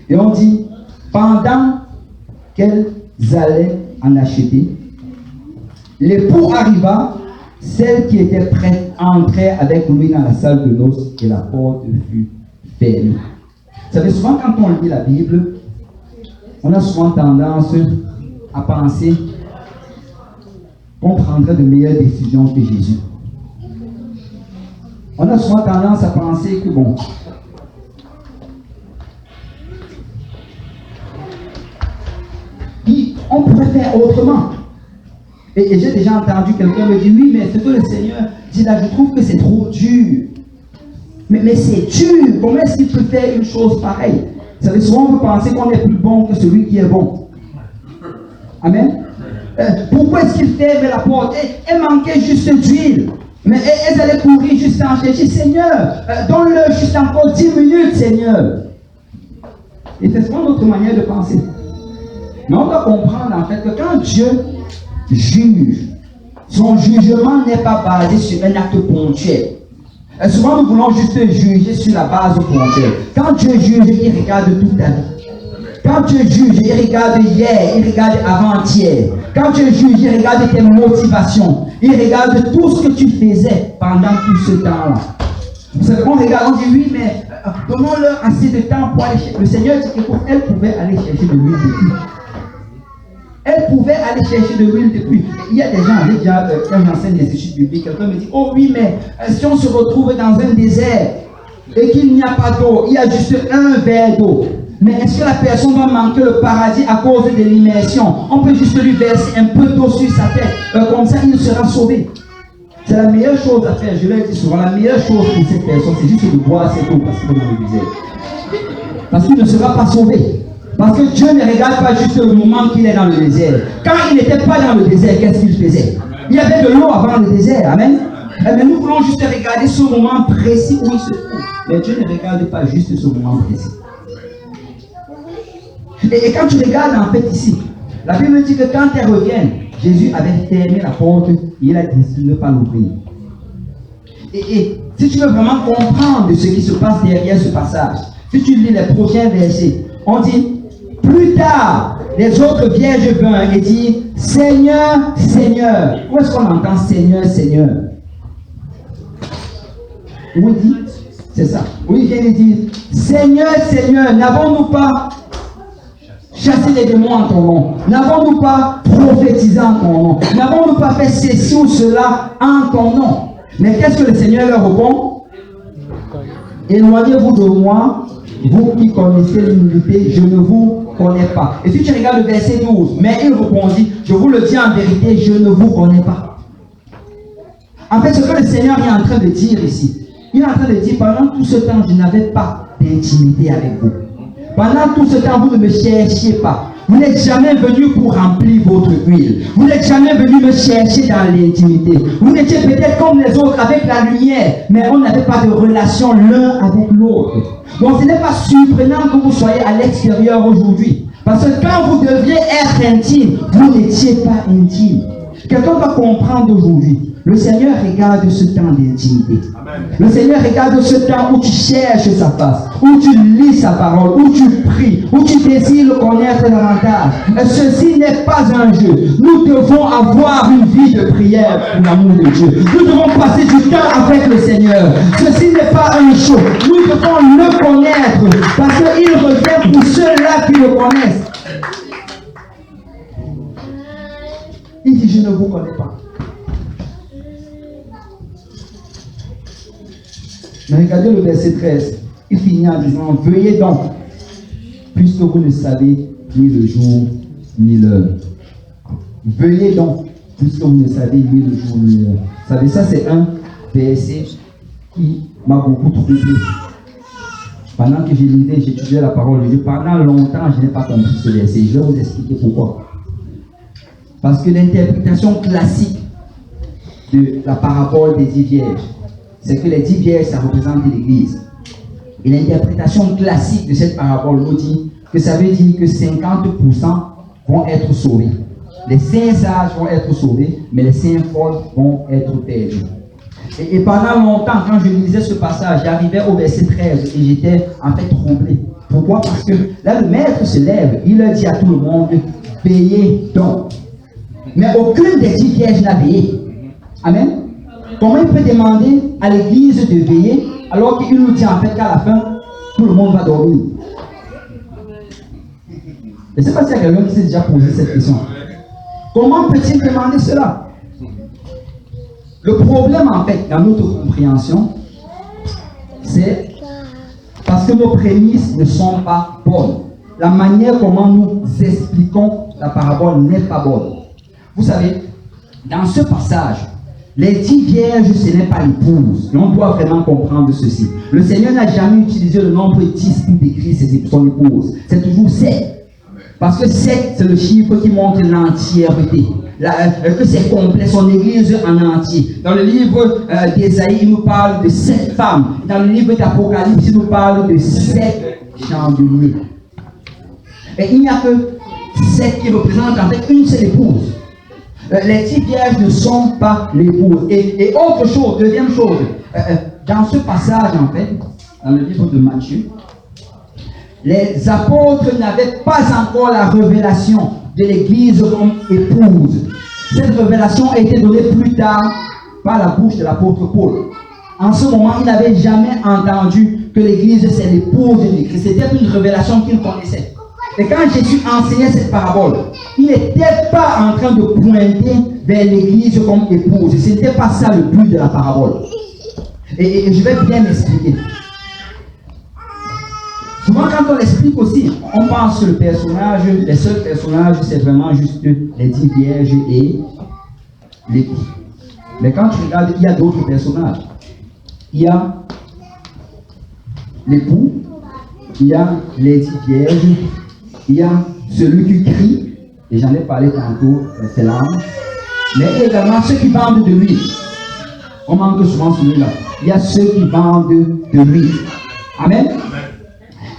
Et on dit, pendant qu'elles allaient en acheter, l'époux arriva, celle qui était prête entrer avec lui dans la salle de noces et la porte fut fermée. Vous savez, souvent quand on lit la Bible, on a souvent tendance à penser qu'on prendrait de meilleures décisions que Jésus. On a souvent tendance à penser que bon, on pourrait faire autrement. Et j'ai déjà entendu quelqu'un me dire, oui, mais ce que le Seigneur dit là, je trouve que c'est trop dur. Mais c'est dur. Comment est-ce qu'il peut faire une chose pareille? Vous savez, souvent on peut penser qu'on est plus bon que celui qui est bon. Amen. Pourquoi est-ce qu'il ferme la porte? Elle manquait juste d'huile. Mais elles allaient courir juste en chercher. Seigneur, donne-leur juste encore 10 minutes, Seigneur. Et c'est souvent notre manière de penser. Mais on doit comprendre en fait que quand Dieu juge, son jugement n'est pas basé sur un acte ponctuel. Souvent nous voulons juste juger sur la base ponctuelle. Quand Dieu juge, il regarde toute ta vie. Quand Dieu juge, il regarde hier, il regarde avant-hier. Quand Dieu juge, il regarde tes motivations. Il regarde tout ce que tu faisais pendant tout ce temps-là. Vous savez, on regarde, on dit oui, mais donnons-leur assez de temps pour aller chercher. Le Seigneur dit qu'elle pouvait aller chercher de l'huile depuis. Elle pouvait aller chercher de l'huile depuis. Il y a des gens, quand j'enseigne des études bibliques, quelqu'un me dit, oh oui, mais si on se retrouve dans un désert et qu'il n'y a pas d'eau, il y a juste un verre d'eau. Mais est-ce que la personne va manquer le paradis à cause de l'immersion? On peut juste lui verser un peu d'eau sur sa tête. Comme ça, il sera sauvé. C'est la meilleure chose à faire. Je l'ai dit souvent. La meilleure chose pour cette personne, c'est juste de boire cette eau parce qu'il est dans le désert. Parce qu'il ne sera pas sauvé. Parce que Dieu ne regarde pas juste le moment qu'il est dans le désert. Quand il n'était pas dans le désert, qu'est-ce qu'il faisait? Il y avait de l'eau avant le désert. Amen. Mais nous voulons juste regarder ce moment précis où il se trouve. Mais Dieu ne regarde pas juste ce moment précis. Et quand tu regardes en fait ici, la Bible dit que quand elles reviennent, Jésus avait fermé la porte et il a décidé de ne pas l'ouvrir. Et si tu veux vraiment comprendre ce qui se passe derrière ce passage, si tu lis les prochains versets, on dit, plus tard, les autres vierges vinrent et disent, Seigneur, Seigneur. Où est-ce qu'on entend Seigneur, Seigneur? Où il dit, c'est ça. Où il vient et dit, Seigneur, Seigneur, n'avons-nous pas chassé les démons en ton nom? N'avons-nous pas prophétisé en ton nom? N'avons-nous pas fait ceci ou cela en ton nom? Mais qu'est-ce que le Seigneur leur répond? Éloignez-vous de moi, vous qui connaissez l'humilité, je ne vous connais pas. Et si tu regardes le verset 12, mais il répondit, je vous le dis en vérité, je ne vous connais pas. En fait, ce que le Seigneur est en train de dire ici, il est en train de dire, pendant tout ce temps, je n'avais pas d'intimité avec vous. Pendant tout ce temps, vous ne me cherchiez pas. Vous n'êtes jamais venu pour remplir votre huile. Vous n'êtes jamais venu me chercher dans l'intimité. Vous étiez peut-être comme les autres avec la lumière, mais on n'avait pas de relation l'un avec l'autre. Donc ce n'est pas surprenant que vous soyez à l'extérieur aujourd'hui. Parce que quand vous deviez être intime, vous n'étiez pas intime. Quelqu'un doit comprendre aujourd'hui. Le Seigneur regarde ce temps d'intimité. Le Seigneur regarde ce temps où tu cherches sa face, où tu lis sa parole, où tu pries, où tu désires le connaître davantage. Ceci n'est pas un jeu. Nous devons avoir une vie de prière pour l'amour de Dieu. Nous devons passer du temps avec le Seigneur. Ceci n'est pas un show. Nous devons le connaître parce qu'il revient pour ceux-là qui le connaissent. Il dit, je ne vous connais pas. Mais regardez le verset 13. Il finit en disant, veuillez donc, puisque vous ne savez ni le jour ni l'heure. Veuillez donc, puisque vous ne savez ni le jour ni l'heure. Vous savez, ça c'est un verset qui m'a beaucoup troublé. Pendant que je lisais, j'étudiais la parole de Dieu, pendant longtemps, je n'ai pas compris ce verset. Je vais vous expliquer pourquoi. Parce que l'interprétation classique de la parabole des 10 vierges, c'est que les 10 vierges, ça représente l'Église. Et l'interprétation classique de cette parabole nous dit que ça veut dire que 50% vont être sauvés. Les 5 sages vont être sauvés, mais les 5 folles vont être perdus. Et pendant longtemps, quand je lisais ce passage, j'arrivais au verset 13 et j'étais en fait troublé. Pourquoi? Parce que là, le maître se lève, il leur dit à tout le monde, veillez donc. Mais aucune des 10 vierges n'a veillé. Amen. Comment il peut demander à l'église de veiller alors qu'il nous dit en fait qu'à la fin, tout le monde va dormir? Je ne sais pas s'il y a quelqu'un qui s'est déjà posé cette question. Comment peut-il demander cela? Le problème en fait dans notre compréhension, c'est parce que nos prémices ne sont pas bonnes. La manière comment nous expliquons la parabole n'est pas bonne. Vous savez, dans ce passage, les 10 vierges, ce n'est pas l'épouse. Et on doit vraiment comprendre ceci. Le Seigneur n'a jamais utilisé le nombre 10 pour décrire son épouse. C'est toujours 7. Parce que 7, c'est le chiffre qui montre l'entièreté. Que c'est complet, son église en entier. Dans le livre d'Ésaïe, il nous parle de 7 femmes. Dans le livre d'Apocalypse, il nous parle de 7 chandeliers. Et il n'y a que 7 qui représentent en fait une seule épouse. Les 10 vierges ne sont pas l'épouse. Et autre chose, deuxième chose, dans ce passage en fait, dans le livre de Matthieu, les apôtres n'avaient pas encore la révélation de l'église comme épouse. Cette révélation a été donnée plus tard par la bouche de l'apôtre Paul. En ce moment, il n'avait jamais entendu que l'église c'est l'épouse de Christ. C'était une révélation qu'il connaissait. Et quand Jésus enseignait cette parabole, il n'était pas en train de pointer vers l'église comme épouse. Ce n'était pas ça le but de la parabole. Et je vais bien m'expliquer. Souvent, quand on explique aussi, on pense que le personnage, les seuls personnages, c'est vraiment juste les 10 vierges et l'époux. Mais quand tu regardes, il y a d'autres personnages. Il y a l'époux, il y a les 10 vierges, il y a celui qui crie, et j'en ai parlé tantôt, c'est l'âme, mais également ceux qui vendent de l'huile. On manque souvent celui-là. Il y a ceux qui vendent de l'huile. Amen.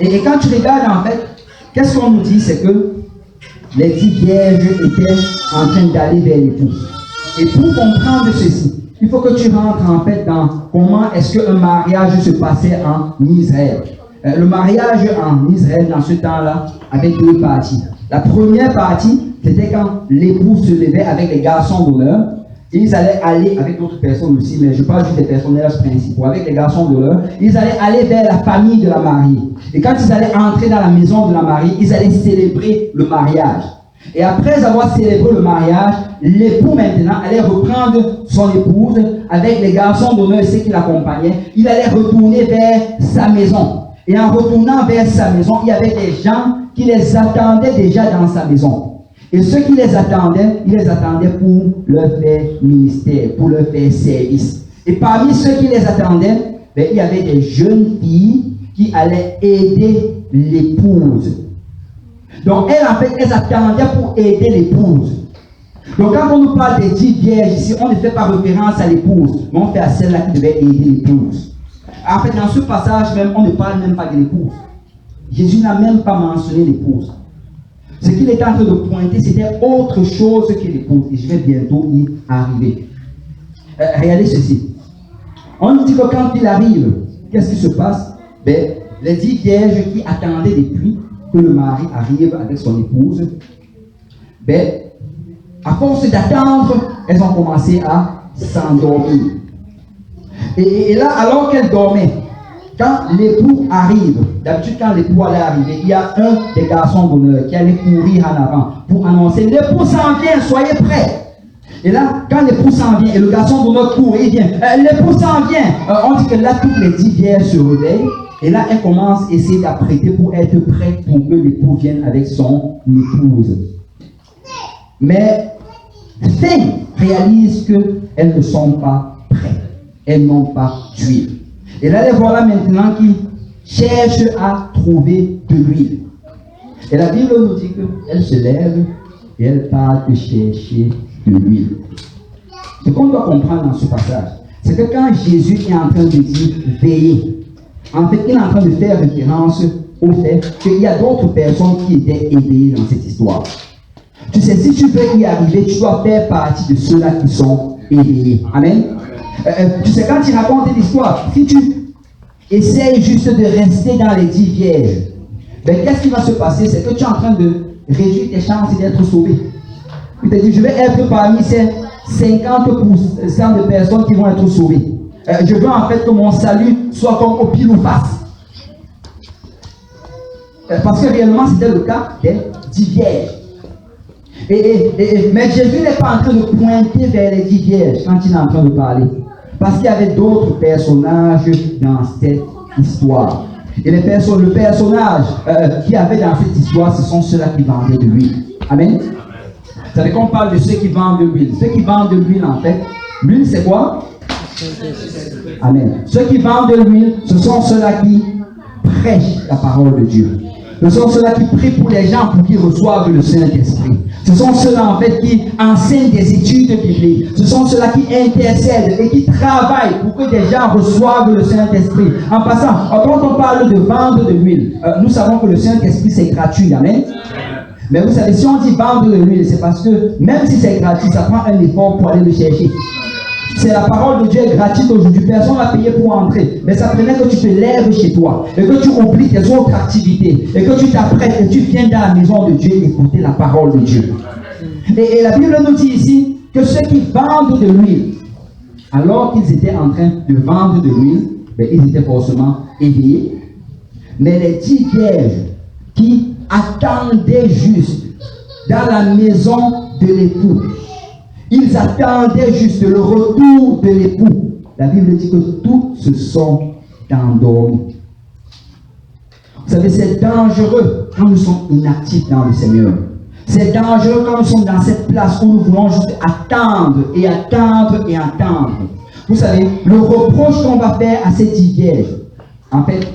Et quand tu regardes en fait, qu'est-ce qu'on nous dit? C'est que les 10 vierges étaient en train d'aller vers l'époux. Et pour comprendre ceci, il faut que tu rentres en fait dans comment est-ce qu'un mariage se passait en Israël. Le mariage en Israël dans ce temps-là avait 2 parties. La première partie, c'était quand l'époux se levait avec les garçons d'honneur ils allaient aller avec d'autres personnes aussi, mais je parle juste des personnages principaux, avec les garçons de l'heure, ils allaient aller vers la famille de la mariée. Et quand ils allaient entrer dans la maison de la mariée, ils allaient célébrer le mariage. Et après avoir célébré le mariage, l'époux maintenant allait reprendre son épouse avec les garçons d'honneur et ceux qui l'accompagnaient. Il allait retourner vers sa maison. Et en retournant vers sa maison, il y avait des gens qui les attendaient déjà dans sa maison. Et ceux qui les attendaient, ils les attendaient pour leur faire ministère, pour leur faire service. Et parmi ceux qui les attendaient, ben, il y avait des jeunes filles qui allaient aider l'épouse. Donc, elles, en fait, elles attendaient pour aider l'épouse. Donc, quand on nous parle des 10 vierges ici, on ne fait pas référence à l'épouse, mais on fait à celle-là qui devait aider l'épouse. En fait, dans ce passage même, on ne parle même pas de l'épouse. Jésus n'a même pas mentionné l'épouse. Ce qu'il était en train de pointer, c'était autre chose que l'épouse. Et je vais bientôt y arriver. Regardez ceci. On nous dit que quand il arrive, qu'est-ce qui se passe? Ben, les 10 vierges qui attendaient depuis que le mari arrive avec son épouse, ben, à force d'attendre, elles ont commencé à s'endormir. Et là, alors qu'elles dormaient, quand l'époux arrive, d'habitude quand l'époux allait arriver, il y a un des garçons d'honneur qui allait courir en avant pour annoncer: l'époux s'en vient, soyez prêts. Et là, quand l'époux s'en vient et le garçon d'honneur court et vient, l'époux s'en vient. On dit que là, toutes les 10 vierges se réveillent et là, elles commencent à essayer d'apprêter pour être prêtes pour que l'époux vienne avec son épouse. Mais ces réalisent qu'elles ne sont pas prêtes. Elles n'ont pas d'huile. Et là, les voilà maintenant qui cherchent à trouver de l'huile. Et la Bible nous dit qu'elles se lèvent et elles partent chercher de l'huile. Ce qu'on doit comprendre dans ce passage, c'est que quand Jésus est en train de dire veillez, en fait, il est en train de faire référence au fait qu'il y a d'autres personnes qui étaient éveillées dans cette histoire. Tu sais, si tu veux y arriver, tu dois faire partie de ceux-là qui sont éveillés. Amen. Tu sais, quand il raconte l'histoire, si tu essayes juste de rester dans les 10 vierges, ben, qu'est-ce qui va se passer? C'est que tu es en train de réduire tes chances d'être sauvé. Tu te dis, je vais être parmi ces 50% de personnes qui vont être sauvées. Je veux en fait que mon salut soit comme au pile ou face. Parce que réellement, c'était le cas des 10 vierges. Mais Jésus n'est pas en train de pointer vers les 10 vierges quand il est en train de parler. Parce qu'il y avait d'autres personnages dans cette histoire. Et le personnage qui avait dans cette histoire, ce sont ceux-là qui vendaient de l'huile. Amen. Vous savez qu'on parle de ceux qui vendent de l'huile. Ceux qui vendent de l'huile, en fait, l'huile c'est quoi? Amen. Ceux qui vendent de l'huile, ce sont ceux-là qui prêchent la parole de Dieu. Ce sont ceux-là qui prient pour les gens pour qu'ils reçoivent le Saint-Esprit. Ce sont ceux-là en fait qui enseignent des études bibliques. Ce sont ceux-là qui intercèdent et qui travaillent pour que des gens reçoivent le Saint-Esprit. En passant, quand on parle de vendre de l'huile, nous savons que le Saint-Esprit c'est gratuit. Amen. Mais vous savez, si on dit vendre de l'huile, c'est parce que même si c'est gratuit, ça prend un effort pour aller le chercher. C'est la parole de Dieu est gratuite aujourd'hui. Personne n'a payé pour entrer. Mais ça prenait que tu te lèves chez toi et que tu oublies tes autres activités et que tu t'apprêtes et tu viens dans la maison de Dieu écouter la parole de Dieu. Et la Bible nous dit ici que ceux qui vendent de l'huile, alors qu'ils étaient en train de vendre de l'huile, ben, ils étaient forcément éveillés. Mais les 10 vierges qui attendaient juste dans la maison de l'époux, ils attendaient juste le retour de l'époux. La Bible dit que tous se sont endormis. Vous savez, c'est dangereux quand nous sommes inactifs dans le Seigneur. C'est dangereux quand nous sommes dans cette place où nous voulons juste attendre et attendre et attendre. Vous savez, le reproche qu'on va faire à ces 10 vierges, en fait,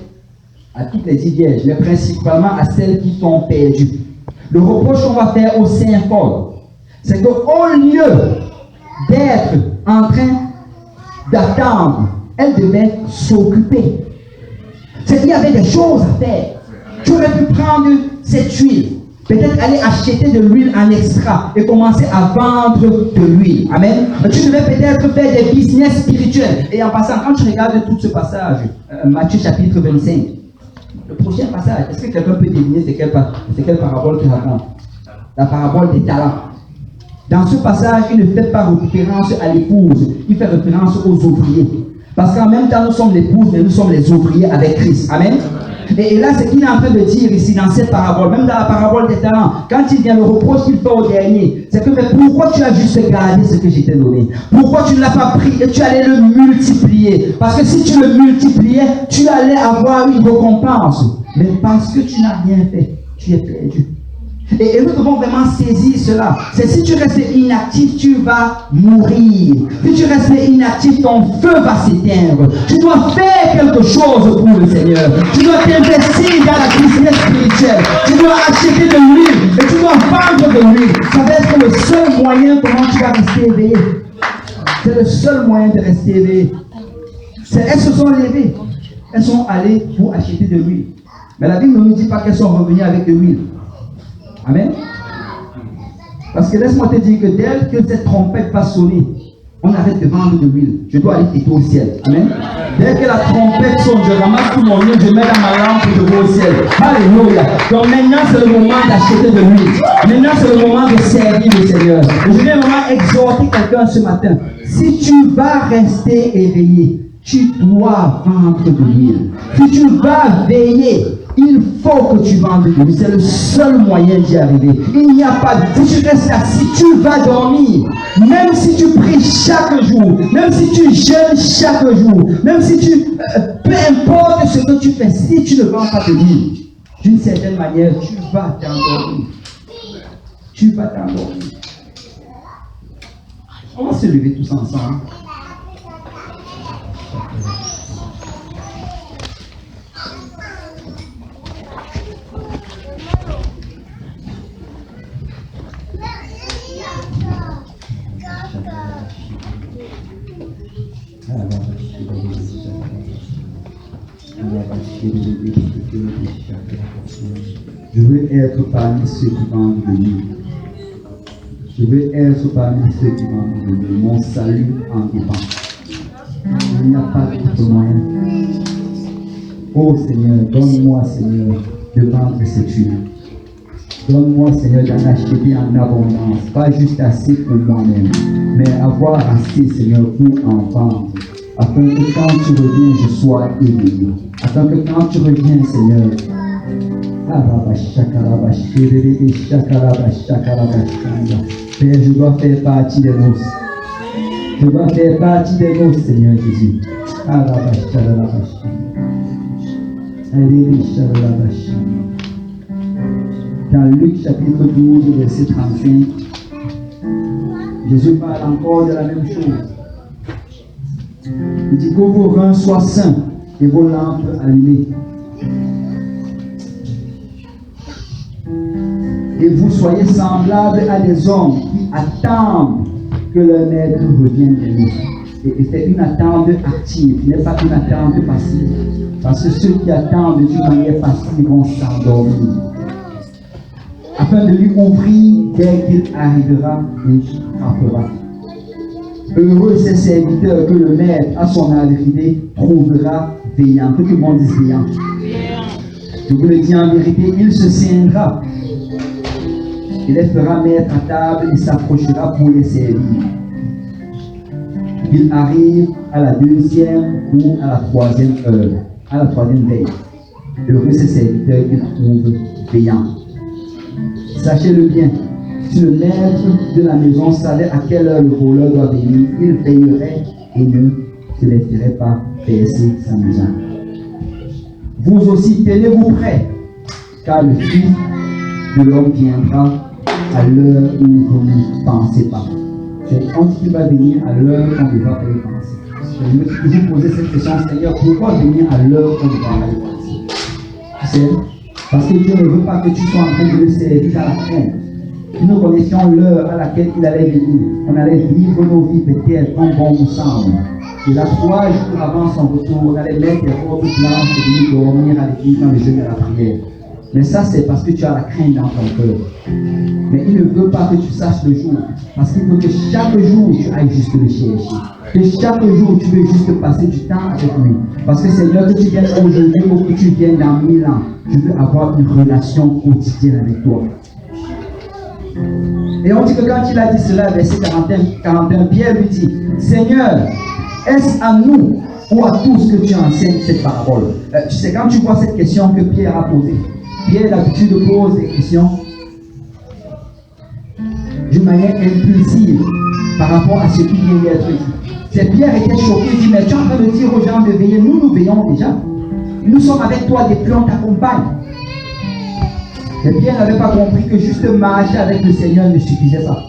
à toutes les 10 vierges, mais principalement à celles qui sont perdues. Le reproche qu'on va faire au Saint Paul, c'est qu'au lieu d'être en train d'attendre, elle devait s'occuper. C'est qu'il y avait des choses à faire. Tu aurais pu prendre cette huile, peut-être aller acheter de l'huile en extra et commencer à vendre de l'huile. Amen. Tu devais peut-être faire des business spirituels. Et en passant, quand tu regardes tout ce passage, Matthieu chapitre 25, le prochain passage, est-ce que quelqu'un peut deviner c'est quelle parabole qu'il raconte? La parabole des talents. Dans ce passage, il ne fait pas référence à l'épouse, il fait référence aux ouvriers. Parce qu'en même temps, nous sommes l'épouse, mais nous sommes les ouvriers avec Christ. Amen. Et là, ce qu'il est en train de dire ici dans cette parabole, même dans la parabole des talents, quand il vient le reproche qu'il fait au dernier, c'est que mais pourquoi tu as juste gardé ce que je t'ai donné? Pourquoi tu ne l'as pas pris et tu allais le multiplier? Parce que si tu le multipliais, tu allais avoir une récompense. Mais parce que tu n'as rien fait, tu es perdu. Et nous devons vraiment saisir cela. C'est si tu restes inactif, tu vas mourir. Si tu restes inactif, ton feu va s'éteindre. Tu dois faire quelque chose pour le Seigneur. Tu dois t'investir dans la business spirituelle. Tu dois acheter de l'huile et tu dois vendre de l'huile. Ça va être le seul moyen comment tu vas rester éveillé. C'est le seul moyen de rester éveillé. Elles se sont levées. Elles sont allées pour acheter de l'huile. Mais la Bible ne nous dit pas qu'elles sont revenues avec de l'huile. Amen. Parce que laisse-moi te dire que dès que cette trompette va sonner, on arrête de vendre de l'huile. Je dois aller fêter au ciel. Amen. Dès que la trompette sonne, je ramasse tout mon huile, je mets dans ma lampe et je vais au ciel. Alléluia. Donc maintenant, c'est le moment d'acheter de l'huile. Maintenant, c'est le moment de servir le Seigneur. Et je viens vraiment exhorter quelqu'un ce matin. Si tu vas rester éveillé, tu dois vendre de l'huile. Si tu vas veiller, il faut que tu vendes de l'huile. C'est le seul moyen d'y arriver. Il n'y a pas de... Si tu restes assis, tu vas dormir. Même si tu pries chaque jour, même si tu jeûnes chaque jour, même si tu... peu importe ce que tu fais, si tu ne vends pas de l'huile, d'une certaine manière, tu vas t'endormir. Tu vas t'endormir. On va se lever tous ensemble. Je veux être parmi ceux qui vendent de l'huile. Je veux être parmi ceux qui vendent de l'huile. Mon salut en dépend. Il n'y a pas d'autre moyen. Oh Seigneur, donne-moi Seigneur de vendre cette huile. Donne-moi Seigneur d'en acheter en abondance. Pas juste assez pour moi-même, mais avoir assez Seigneur pour en vendre. Afin que quand tu reviens, je sois éveillé. Afin que quand tu reviens, Seigneur, Père, je dois faire partie des noces. Je dois faire partie des noces, Seigneur Jésus. Dans Luc chapitre 12, verset 35, Jésus parle encore de la même chose. Il dit que vos reins soient sains et vos lampes allumées. Et vous soyez semblables à des hommes qui attendent que leur maître revienne de nous. Et c'est une attente active, n'est pas une attente passive. Parce que ceux qui attendent d'une manière passive vont s'endormir. Afin de lui ouvrir dès qu'il arrivera et frappera. Heureux ces serviteurs que le maître, à son arrivée, trouvera veillant. Que tout le monde dise veillant. Je vous le dis en vérité, il se tiendra. Il les fera mettre à table et s'approchera pour les servir. Il arrive à la deuxième ou à la troisième heure, à la troisième veille. Heureux ces serviteurs qu'il trouve veillant. Sachez-le bien. Si le maître de la maison savait à quelle heure le voleur doit venir, il veillerait et ne se laisserait pas percer sa maison. Vous aussi, tenez-vous prêts, car le Fils de l'homme viendra à l'heure où vous ne pensez pas. C'est quand il va venir à l'heure qu'on ne va pas y penser. Je me suis toujours posé cette question, Seigneur, pourquoi venir à l'heure qu'on ne va pas y penser? Tu sais, parce que Dieu ne veut pas que tu sois en train de le servir à la crainte. Si nous connaissions l'heure à laquelle il allait venir, on allait vivre nos vies peut-être comme bon nous semble. Et là, 3 jours avant son retour, on allait mettre des robes blanches et venir dormir à l'église dans le jeûne et la prière. Mais ça, c'est parce que tu as la crainte dans ton cœur. Mais il ne veut pas que tu saches le jour. Parce qu'il veut que chaque jour, tu ailles juste le chercher. Que chaque jour, tu veux juste passer du temps avec lui. Parce que Seigneur, que tu viennes aujourd'hui ou que tu viennes dans 1000 ans, je veux avoir une relation quotidienne avec toi. Et on dit que quand il a dit cela, verset 41, Pierre lui dit, Seigneur, est-ce à nous ou à tous que tu enseignes cette parabole? Tu sais, quand tu vois cette question que Pierre a posée, Pierre a l'habitude de poser des questions d'une manière impulsive par rapport à ce qui vient d'être dit. C'est Pierre était choqué, il dit, mais tu es en train de dire aux gens de veiller, nous veillons déjà. Nous sommes avec toi depuis on t'accompagne. Mais Pierre n'avait pas compris que juste marcher avec le Seigneur ne suffisait pas.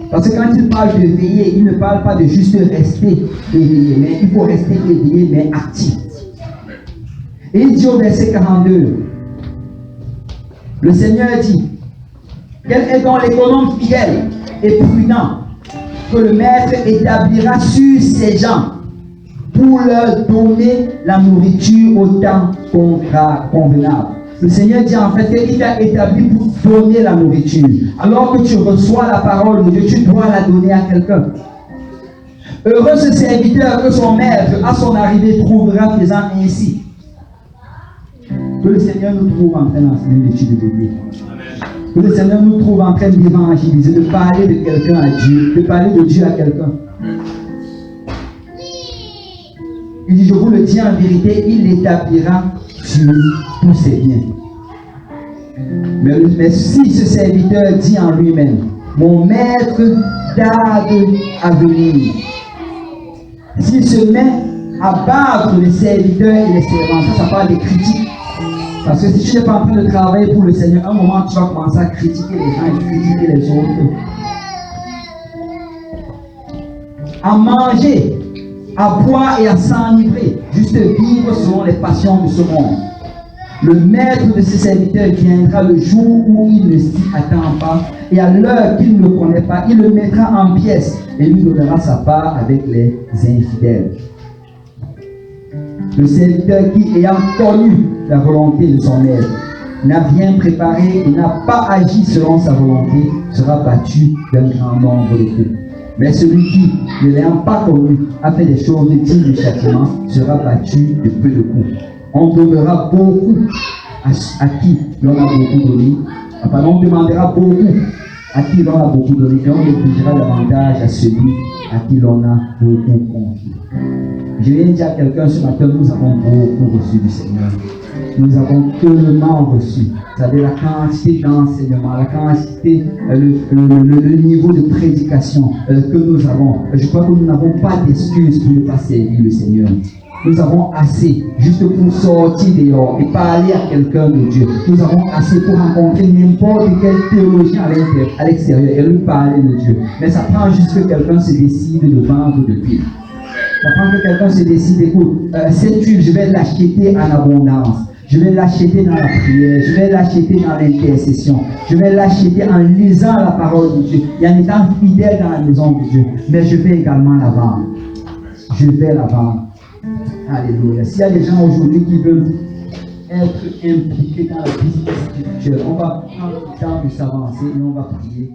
Parce que quand il parle de veiller, il ne parle pas de juste rester éveillé, mais il faut rester éveillé, mais actif. Et il dit au verset 42, le Seigneur dit, quel est donc l'économe fidèle et prudent que le maître établira sur ses gens pour leur donner la nourriture au temps convenable. Le Seigneur dit en fait qu'il t'a établi pour donner la nourriture. Alors que tu reçois la parole de Dieu, tu dois la donner à quelqu'un. Heureux ce serviteur que son maître, à son arrivée, trouvera faisant ainsi. Que le Seigneur nous trouve en train d'enseigner l'étude de Dieu. Que le Seigneur nous trouve en train d'évangéliser, de parler de quelqu'un à Dieu, de parler de Dieu à quelqu'un. Il dit, je vous le dis en vérité, il l'établira sur tous ses biens. Mais si ce serviteur dit en lui-même, mon maître tarde à venir, s'il se met à battre les serviteurs et les servants, ça parle des critiques. Parce que si tu n'es pas en train de travailler pour le Seigneur, à un moment tu vas commencer à critiquer les gens et critiquer les autres. À manger, à boire et à s'enivrer, juste vivre selon les passions de ce monde. Le maître de ses serviteurs viendra le jour où il ne s'y attend pas, et à l'heure qu'il ne connaît pas, il le mettra en pièces et lui donnera sa part avec les infidèles. Le serviteur qui, ayant connu la volonté de son maître, n'a rien préparé et n'a pas agi selon sa volonté, sera battu d'un grand nombre de coups. Mais celui qui, ne l'ayant pas connu, a fait des choses dignes de châtiment, sera battu de peu de coups. On donnera beaucoup à qui l'on a beaucoup donné. Enfin, on demandera beaucoup à qui l'on a beaucoup donné, et on négligera davantage à celui à qui l'on a beaucoup confié. Je viens de dire à quelqu'un ce matin, nous avons beaucoup reçu du Seigneur. Nous avons tellement reçu. Vous savez, la quantité d'enseignement, la quantité, le niveau de prédication que nous avons. Je crois que nous n'avons pas d'excuses pour ne pas servir le Seigneur. Nous avons assez juste pour sortir dehors et parler à quelqu'un de Dieu. Nous avons assez pour rencontrer n'importe quel théologien à l'extérieur et lui parler de Dieu. Mais ça prend juste que quelqu'un se décide de vendre de l'huile. Ça prend que quelqu'un se décide, écoute, cette huile, je vais l'acheter en abondance. Je vais l'acheter dans la prière, je vais l'acheter dans l'intercession, je vais l'acheter en lisant la parole de Dieu et en étant fidèle dans la maison de Dieu. Mais je vais également la vendre. Je vais la vendre. Alléluia. S'il y a des gens aujourd'hui qui veulent être impliqués dans la vie spirituelle, on va prendre le temps de s'avancer et on va prier.